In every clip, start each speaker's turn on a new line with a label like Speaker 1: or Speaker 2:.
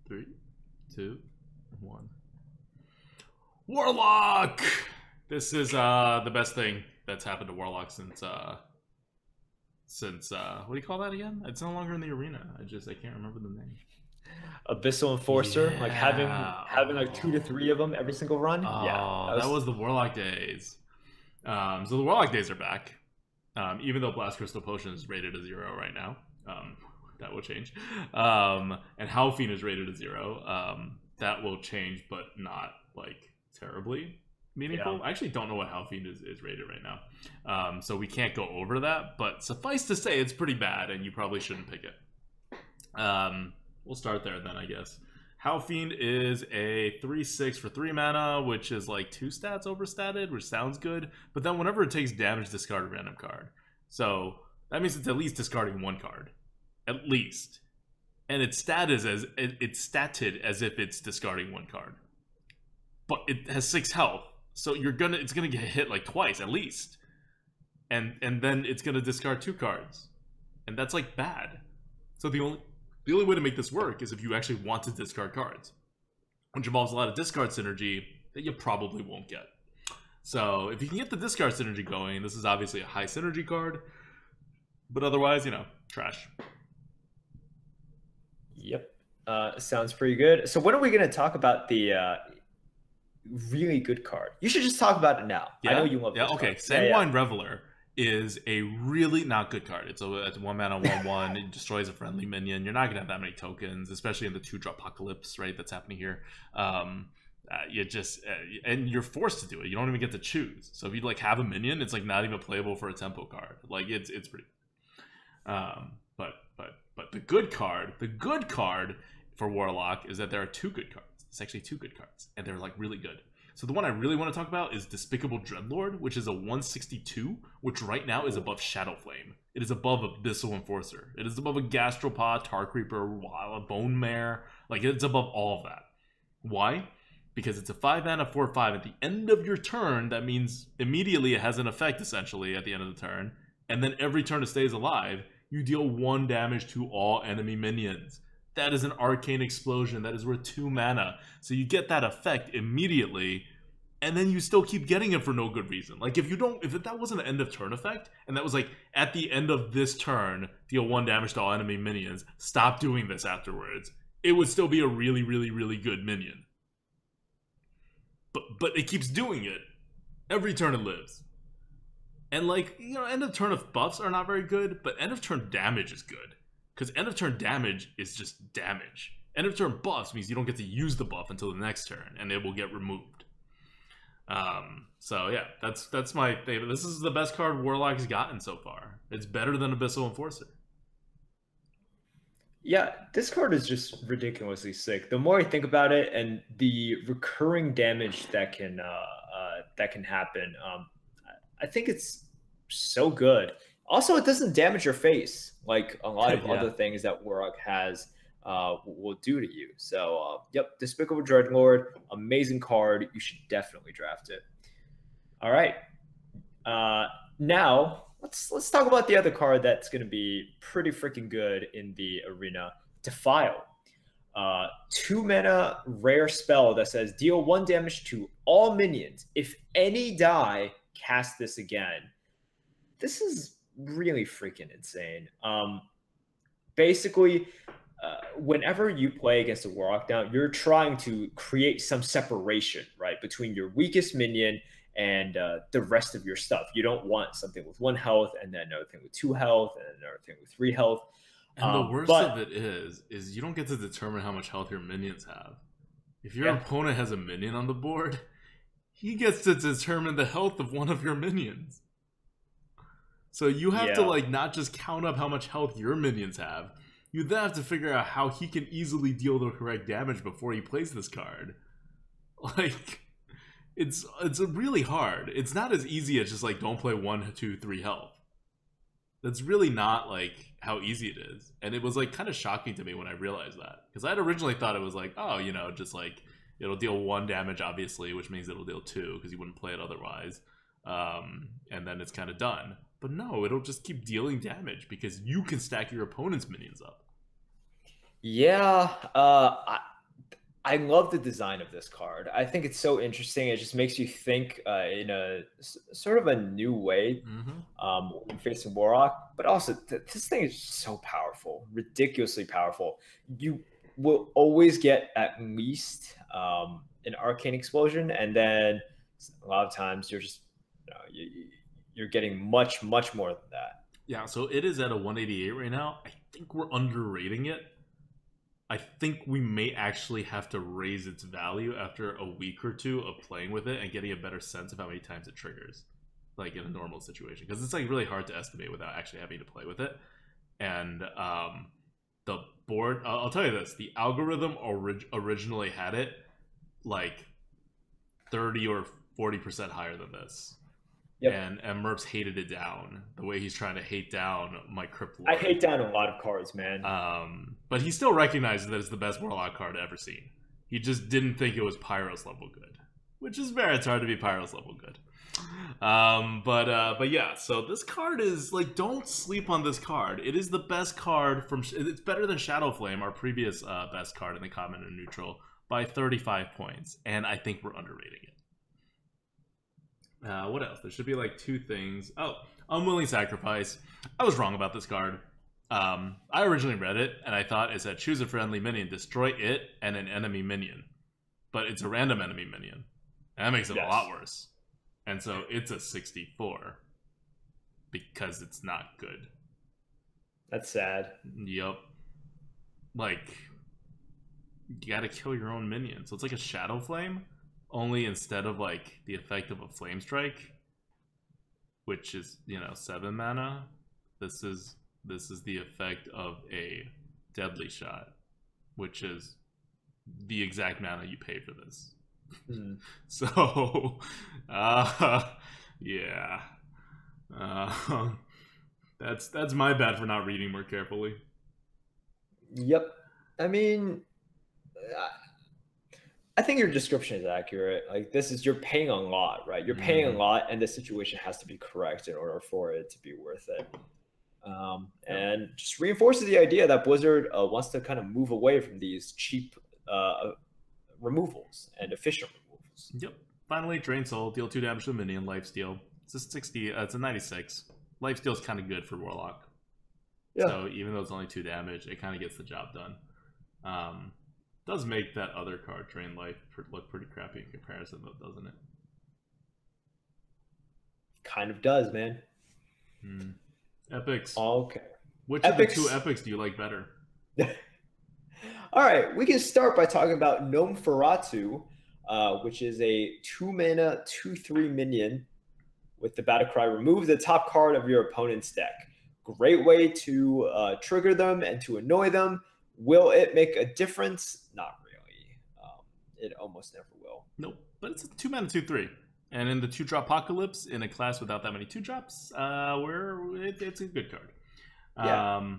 Speaker 1: 3, 2, 1. Warlock! This is the best thing that's happened to Warlock since what do you call that again? It's no longer in the arena. I can't remember the name.
Speaker 2: Abyssal Enforcer, like having
Speaker 1: Yeah.
Speaker 2: like 2 to 3 of them every single run. Yeah,
Speaker 1: Oh, that was the Warlock days. So the Warlock days are back. Even though Blast Crystal Potion is rated a 0 right now. That will change. And Halfine is rated a 0. That will change, but not like terribly meaningful.
Speaker 2: Yeah.
Speaker 1: I actually don't know what Halfine is rated right now. So we can't go over that, but suffice to say it's pretty bad and you probably shouldn't pick it. We'll start there then, I guess. Halfine is a 3/6 for 3 mana, which is like 2 stats overstated, which sounds good. But then whenever it takes damage, discard a random card. So that means it's at least discarding 1 card. At least. And it's statted as if it's discarding 1 card. But it has 6 health. So it's gonna get hit like twice at least. And then it's gonna discard 2 cards. And that's like bad. So the only way to make this work is if you actually want to discard cards, which involves a lot of discard synergy that you probably won't get. So if you can get the discard synergy going, this is obviously a high synergy card, but otherwise, trash.
Speaker 2: Yep. Sounds pretty good. So when are we going to talk about the really good card? You should just talk about it now.
Speaker 1: Yeah?
Speaker 2: I know you love this
Speaker 1: okay.
Speaker 2: card.
Speaker 1: Sanguine Reveler is a really not good card. It's 1 mana 1/1. It destroys a friendly minion. You're not gonna have that many tokens, especially in the 2-drop apocalypse, right? That's happening here. You just and you're forced to do it. You don't even get to choose. So if you like have a minion, it's like not even playable for a tempo card. Like it's pretty. But the good card for Warlock is that there are 2 good cards. It's actually 2 good cards, and they're like really good. So the one I really want to talk about is Despicable Dreadlord, which is a 162, which right now is above Shadowflame. It is above Abyssal Enforcer. It is above a Gastropod, Tar Creeper, a Bone Mare. Like, it's above all of that. Why? Because it's a 5 mana 4/5. At the end of your turn, that means immediately it has an effect, essentially, at the end of the turn. And then every turn it stays alive, you deal 1 damage to all enemy minions. That is an Arcane Explosion. That is worth 2 mana. So you get that effect immediately, and then you still keep getting it for no good reason. Like, if that wasn't an end of turn effect, and that was like, at the end of this turn, deal 1 damage to all enemy minions, stop doing this afterwards, it would still be a really, really, really good minion. But it keeps doing it every turn it lives. And like, end of turn of buffs are not very good, but end of turn damage is good. Because end of turn damage is just damage. End of turn buffs means you don't get to use the buff until the next turn, and it will get removed. So yeah, that's my favorite. This is the best card Warlock has gotten so far. It's better than Abyssal Enforcer.
Speaker 2: Yeah, this card is just ridiculously sick. The more I think about it, and the recurring damage that can happen, I think it's so good. Also, it doesn't damage your face like a lot of other things that Warlock has will do to you. So, yep, Despicable Dreadlord, amazing card. You should definitely draft it. All right, now let's talk about the other card that's going to be pretty freaking good in the arena. Defile, 2 mana rare spell that says deal 1 damage to all minions. If any die, cast this again. This is really freaking insane. Basically, whenever you play against a Warlock now, you're trying to create some separation, right, between your weakest minion and the rest of your stuff. You don't want something with 1 health and then another thing with 2 health and another thing with 3 health.
Speaker 1: And the worst of it is you don't get to determine how much health your minions have. If your opponent has a minion on the board, he gets to determine the health of one of your minions. So you have to like not just count up how much health your minions have. You then have to figure out how he can easily deal the correct damage before he plays this card. Like, it's really hard. It's not as easy as just like don't play 1, 2, 3 health. That's really not like how easy it is. And it was like kind of shocking to me when I realized that, because I'd originally thought it was like, oh, just like it'll deal 1 damage obviously, which means it'll deal 2 because you wouldn't play it otherwise, and then it's kind of done. But no, it'll just keep dealing damage because you can stack your opponent's minions up.
Speaker 2: Yeah, I love the design of this card. I think it's so interesting. It just makes you think in a sort of a new way when facing Warlock. But also, this thing is so powerful, ridiculously powerful. You will always get at least an Arcane Explosion, and then a lot of times you're just you're getting much more than that.
Speaker 1: Yeah, so it is at a 188 right now. I think we're underrating it. I think we may actually have to raise its value after a week or two of playing with it and getting a better sense of how many times it triggers, like in a normal situation, because it's like really hard to estimate without actually having to play with it. And the board, I'll tell you this: the algorithm originally had it like 30 or 40% higher than this. Yep. And Merps hated it down the way he's trying to hate down my Crypt Lord.
Speaker 2: I hate down a lot of cards, man.
Speaker 1: But he still recognizes that it's the best Warlock card ever seen. He just didn't think it was Pyros level good, which is fair. It's hard to be Pyros level good. But yeah. So this card is like, don't sleep on this card. It is the best card from. It's better than Shadow Flame, our previous best card in the common and neutral, by 35 points, and I think we're underrating it. What else? There should be like 2 things. Oh, Unwilling Sacrifice. I was wrong about this card. I originally read it, and I thought it said choose a friendly minion, destroy it, and an enemy minion. But it's a random enemy minion. And that makes it a lot worse. And so it's a 64. Because it's not good.
Speaker 2: That's sad.
Speaker 1: Yup. Like, you gotta kill your own minion. So it's like a Shadow Flame. Only instead of like the effect of a Flame Strike, which is 7 mana, this is the effect of a Deadly Shot, which is the exact mana you pay for this. So, yeah, that's my bad for not reading more carefully.
Speaker 2: Yep, I mean. I think your description is accurate. Like, you're paying a lot, right? You're paying a lot, and the situation has to be correct in order for it to be worth it. And just reinforces the idea that Blizzard wants to kind of move away from these cheap removals and efficient removals.
Speaker 1: Yep. Finally, Drain Soul, deal 2 damage to a minion, lifesteal. It's a 60. It's a 96. Lifesteal is kind of good for Warlock. Yeah. So even though it's only 2 damage, it kind of gets the job done. Does make that other card, Drain Life, look pretty crappy in comparison, though, doesn't it?
Speaker 2: Kind of does, man.
Speaker 1: Epics.
Speaker 2: Okay.
Speaker 1: Which of the 2 epics do you like better?
Speaker 2: All right, we can start by talking about Gnome Feratu, which is a 2-mana, 2/3 minion with the Battle Cry. Remove the top card of your opponent's deck. Great way to trigger them and to annoy them. Will it make a difference? Not really. It almost never will. Nope.
Speaker 1: But it's a 2-mana, 2/3. And in the 2-drop Apocalypse, in a class without that many 2-drops, it's a good card. Yeah.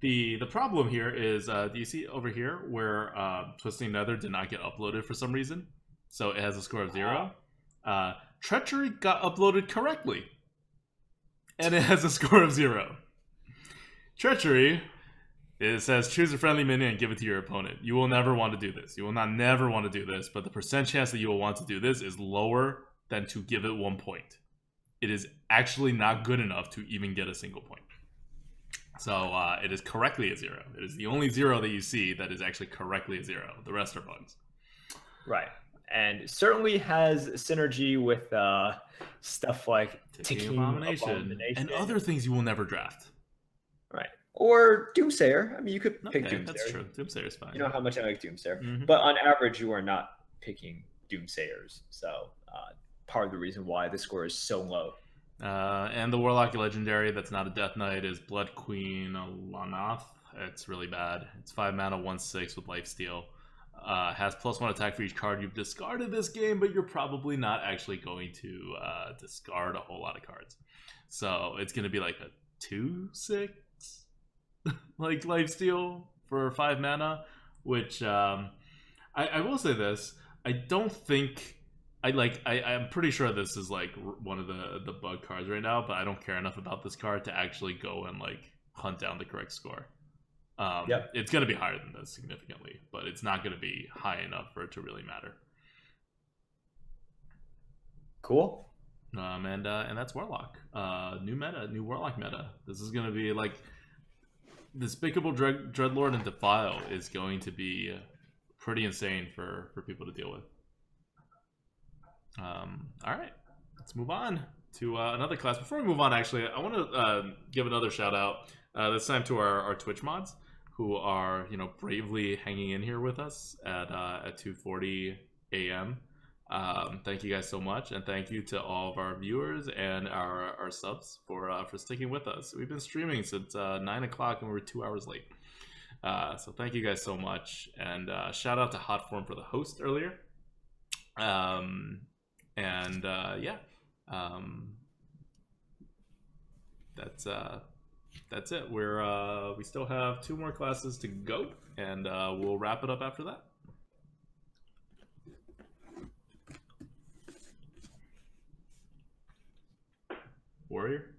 Speaker 1: The problem here is, do you see over here where Twisting Nether did not get uploaded for some reason? So it has a score of 0. Treachery got uploaded correctly. And it has a score of 0. Treachery... It says, choose a friendly minion and give it to your opponent. You will never want to do this. You will not never want to do this, but the percent chance that you will want to do this is lower than to give it 1 point. It is actually not good enough to even get a single point. So it is correctly a 0. It is the only 0 that you see that is actually correctly a 0. The rest are bugs.
Speaker 2: Right. And certainly has synergy with stuff like Ticking Abomination
Speaker 1: and other things you will never draft.
Speaker 2: Right. Or Doomsayer. I mean, you could pick Doomsayer.
Speaker 1: That's true. Doomsayer's fine.
Speaker 2: You know how much I like Doomsayer. But on average, you are not picking Doomsayers. So part of the reason why the score is so low.
Speaker 1: And the Warlock Legendary that's not a Death Knight is Blood Queen Lanath. It's really bad. It's 5 mana, 1/6 with Lifesteal. Has +1 attack for each card you've discarded this game, but you're probably not actually going to discard a whole lot of cards. So it's going to be like a 2/6 like Lifesteal for 5 mana, which I will say this. I don't think I'm pretty sure this is like one of the bug cards right now, but I don't care enough about this card to actually go and like hunt down the correct score.
Speaker 2: Yep.
Speaker 1: It's going to be higher than this significantly, but it's not going to be high enough for it to really matter.
Speaker 2: Cool.
Speaker 1: And that's Warlock. New meta, new Warlock meta. This is going to be like Despicable Dreadlord and Defile is going to be pretty insane for people to deal with. All right, let's move on to another class. Before we move on, actually, I want to give another shout out. This time to our Twitch mods who are bravely hanging in here with us at 2:40 a.m. Thank you guys so much, and thank you to all of our viewers and our subs for sticking with us. We've been streaming since 9 o'clock and we were 2 hours late. So thank you guys so much, and shout out to Hotform for the host earlier. That's it. We still have 2 more classes to go, and we'll wrap it up after that. Warrior.